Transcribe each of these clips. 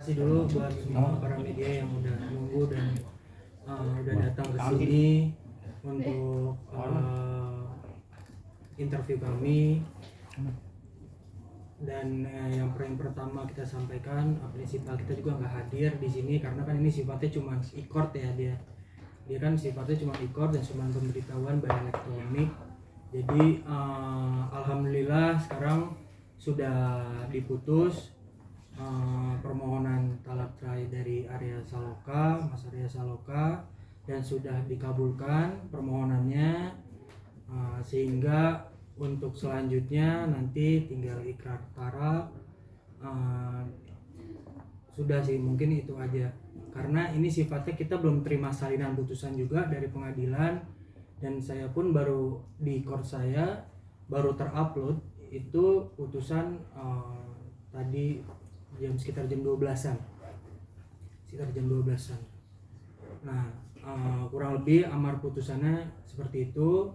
kasih dulu buat semua para media yang udah nunggu dan udah datang ke sini untuk interview kami. Dan yang pertama kita sampaikan, prinsipal kita juga nggak hadir di sini karena kan ini sifatnya cuma e-court ya, dia kan sifatnya cuma e-court dan cuma pemberitahuan by elektronik. Jadi alhamdulillah sekarang sudah diputus permohonan talak cerai dari Mas Arya Saloka, dan sudah dikabulkan permohonannya, sehingga untuk selanjutnya nanti tinggal ikrar talak. Sudah sih, mungkin itu aja karena ini sifatnya kita belum terima salinan putusan juga dari pengadilan, dan saya pun baru di court saya baru terupload itu putusan tadi sekitar jam 12-an. Nah, kurang lebih amar putusannya seperti itu.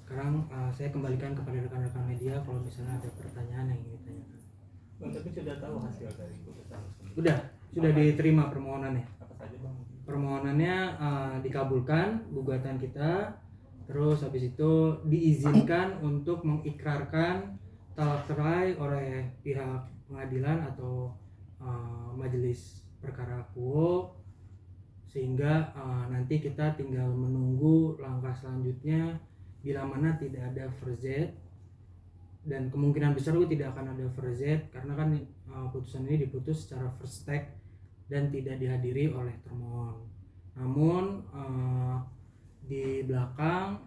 Sekarang saya kembalikan kepada rekan-rekan media kalau misalnya ada pertanyaan yang ingin ditanyakan. Bang, tapi sudah tahu hasil dari putusan? Sudah diterima permohonannya. Apa saja Bang? Permohonannya dikabulkan gugatan kita, terus habis itu diizinkan untuk mengikrarkan talak cerai oleh pihak pengadilan atau majelis perkara Kuo, sehingga nanti kita tinggal menunggu langkah selanjutnya bila mana tidak ada verzet, dan kemungkinan besar juga tidak akan ada verzet karena kan putusan ini diputus secara first take dan tidak dihadiri oleh termohon. Namun di belakang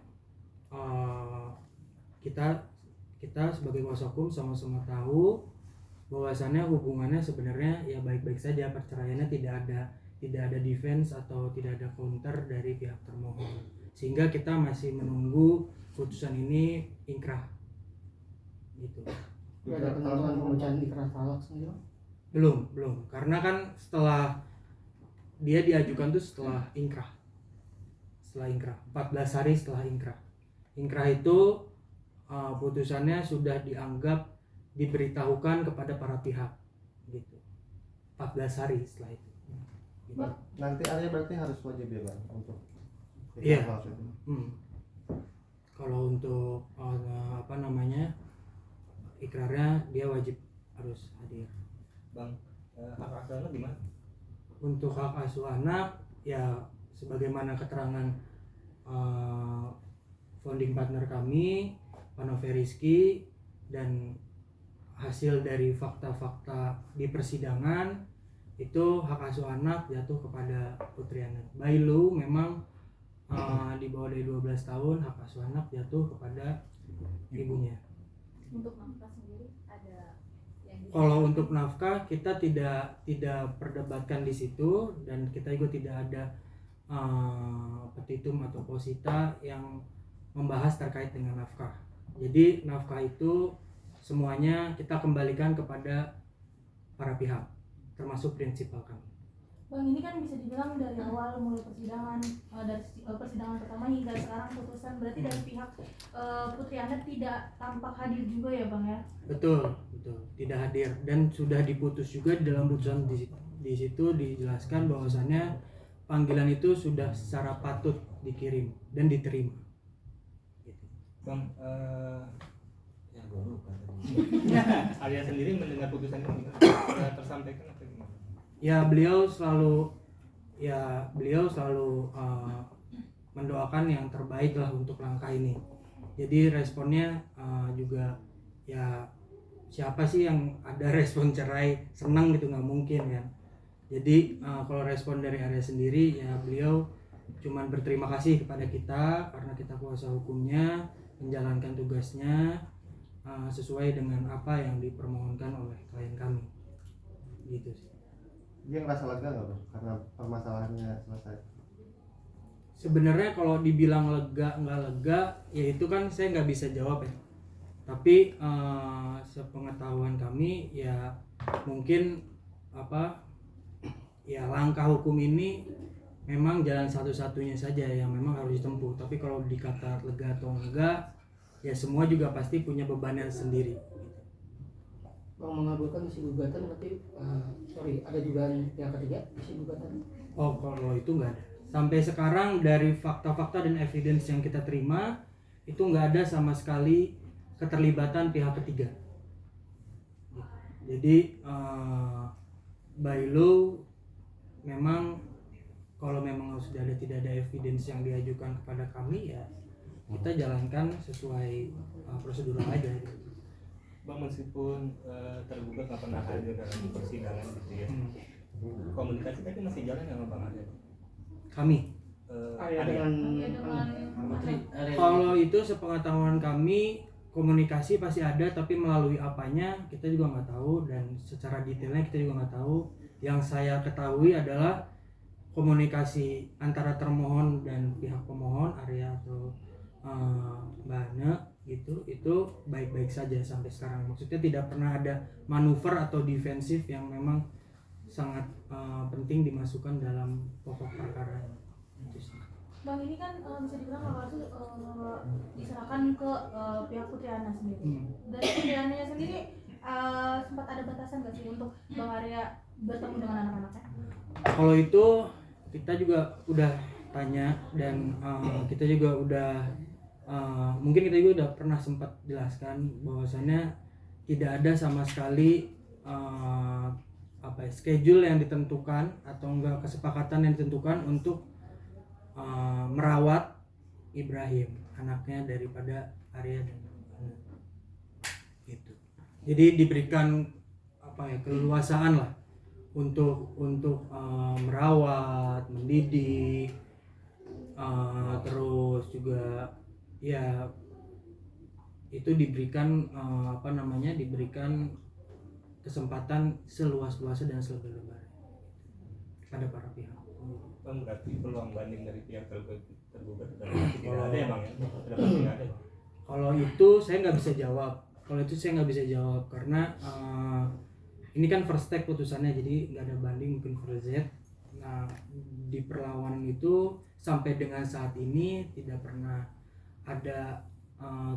kita sebagai kuasa hukum sama-sama tahu bahwasannya hubungannya sebenarnya ya baik-baik saja, perceraiannya tidak ada defense atau tidak ada counter dari pihak termohon, sehingga kita masih menunggu putusan ini ingkrah gitu. Ada ketentuan pembacaan ikrar talak sendiri? Belum, karena kan setelah dia diajukan tuh setelah ingkrah 14 hari setelah ingkrah itu putusannya sudah dianggap diberitahukan kepada para pihak gitu 14 hari setelah itu gitu. Nanti Arya berarti harus wajib ya Bang untuk Iya. Kalau untuk ikrarnya dia wajib harus hadir. Bang, hak asuh anak gimana? Untuk hak asuh anak ya sebagaimana keterangan founding partner kami Pak Novi Rizky, dan hasil dari fakta-fakta di persidangan itu hak asuh anak jatuh kepada Putriana. By law memang di bawah dari 12 tahun hak asuh anak jatuh kepada ibunya. Untuk nafkah sendiri ada yang Kalau untuk nafkah kita tidak perdebatkan di situ, dan kita juga tidak ada petitum atau posita yang membahas terkait dengan nafkah. Jadi nafkah itu semuanya kita kembalikan kepada para pihak, termasuk prinsipal kami. Bang, ini kan bisa dibilang dari awal mulai persidangan, dari persidangan pertama hingga sekarang putusan, berarti dari pihak Putriana tidak tampak hadir juga ya Bang ya? Betul, tidak hadir, dan sudah diputus juga di dalam putusan di situ dijelaskan bahwasannya panggilan itu sudah secara patut dikirim dan diterima. Gitu. Bang, Arya sendiri mendengar putusan ini tersampaikan atau gimana? Ya beliau selalu mendoakan yang terbaik lah untuk langkah ini. Jadi responnya juga ya siapa sih yang ada respon cerai senang gitu, nggak mungkin kan. Jadi kalau respon dari Arya sendiri ya beliau cuman berterima kasih kepada kita karena kita kuasa hukumnya menjalankan tugasnya sesuai dengan apa yang dipermohonkan oleh klien kami gitu sih. Dia ngerasa lega nggak Bang karena permasalahannya selesai? Sebenarnya kalau dibilang lega nggak lega ya itu kan saya nggak bisa jawab ya, tapi sepengetahuan kami ya mungkin ya langkah hukum ini memang jalan satu-satunya saja yang memang harus ditempuh. Tapi kalau dikata lega atau enggak ya semua juga pasti punya bebannya sendiri. Bang mengabulkan isi gugatan berarti ada dugaan pihak ketiga isi gugatan. Oh, kalau itu nggak ada. Sampai sekarang dari fakta-fakta dan evidence yang kita terima itu nggak ada sama sekali keterlibatan pihak ketiga. Jadi by law memang kalau memang sudah tidak ada evidence yang diajukan kepada kami ya kita jalankan sesuai prosedur aja. Bang, meskipun tergugat nggak pernah hadir dalam persidangan gitu ya, komunikasi tadi masih jalan nggak Bang Arya? Kami Arya Arya. dengan kalau itu sepengetahuan kami komunikasi pasti ada, tapi melalui apanya kita juga nggak tahu dan secara detailnya kita juga nggak tahu. Yang saya ketahui adalah komunikasi antara termohon dan pihak pemohon Arya atau Mbak Ana gitu itu baik-baik saja sampai sekarang. Maksudnya tidak pernah ada manuver atau defensif yang memang sangat penting dimasukkan dalam pokok perkara. Bang, ini kan bisa dibilang kalau itu diserahkan ke pihak Putri Ana sendiri. Dari Putri Ana sendiri sempat ada batasan nggak sih untuk Bang Arya bertemu dengan anak-anaknya? Kalau itu kita juga udah tanya dan kita juga udah mungkin kita juga udah pernah sempat jelaskan bahwasannya tidak ada sama sekali schedule yang ditentukan atau enggak kesepakatan yang ditentukan untuk merawat Ibrahim, anaknya daripada Arya dan Ana. Gitu. Jadi diberikan keleluasaan lah untuk merawat, mendidik, terus juga ya itu diberikan diberikan kesempatan seluas-luasnya dan selebar-lebarnya pada para pihak. Bang, berarti peluang banding dari pihak tergugat tidak ada ya Bang ya? Tidak ada. Kalau itu saya nggak bisa jawab. Karena ini kan first step putusannya, jadi nggak ada banding mungkin for Z. Nah, di perlawanan itu sampai dengan saat ini tidak pernah ada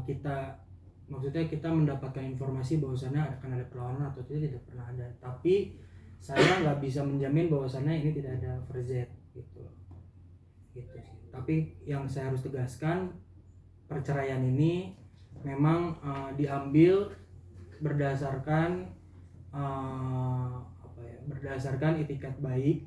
kita mendapatkan informasi bahwasannya akan ada perlawanan atau tidak pernah ada. Tapi saya nggak bisa menjamin bahwasannya ini tidak ada for Z gitu sih. Tapi yang saya harus tegaskan, perceraian ini memang diambil berdasarkan itikat baik,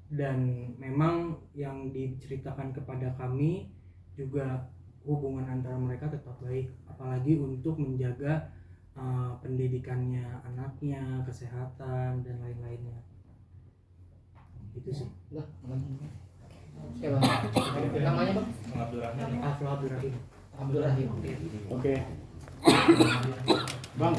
dan memang yang diceritakan kepada kami juga hubungan antara mereka tetap baik, apalagi untuk menjaga pendidikannya anaknya, kesehatan dan lain-lainnya. Itu sih. Nah, oke Bang. Namanya Bang? Abdul Rahman. Abdul Rahim. Abdul Rahim. Oke. Bang,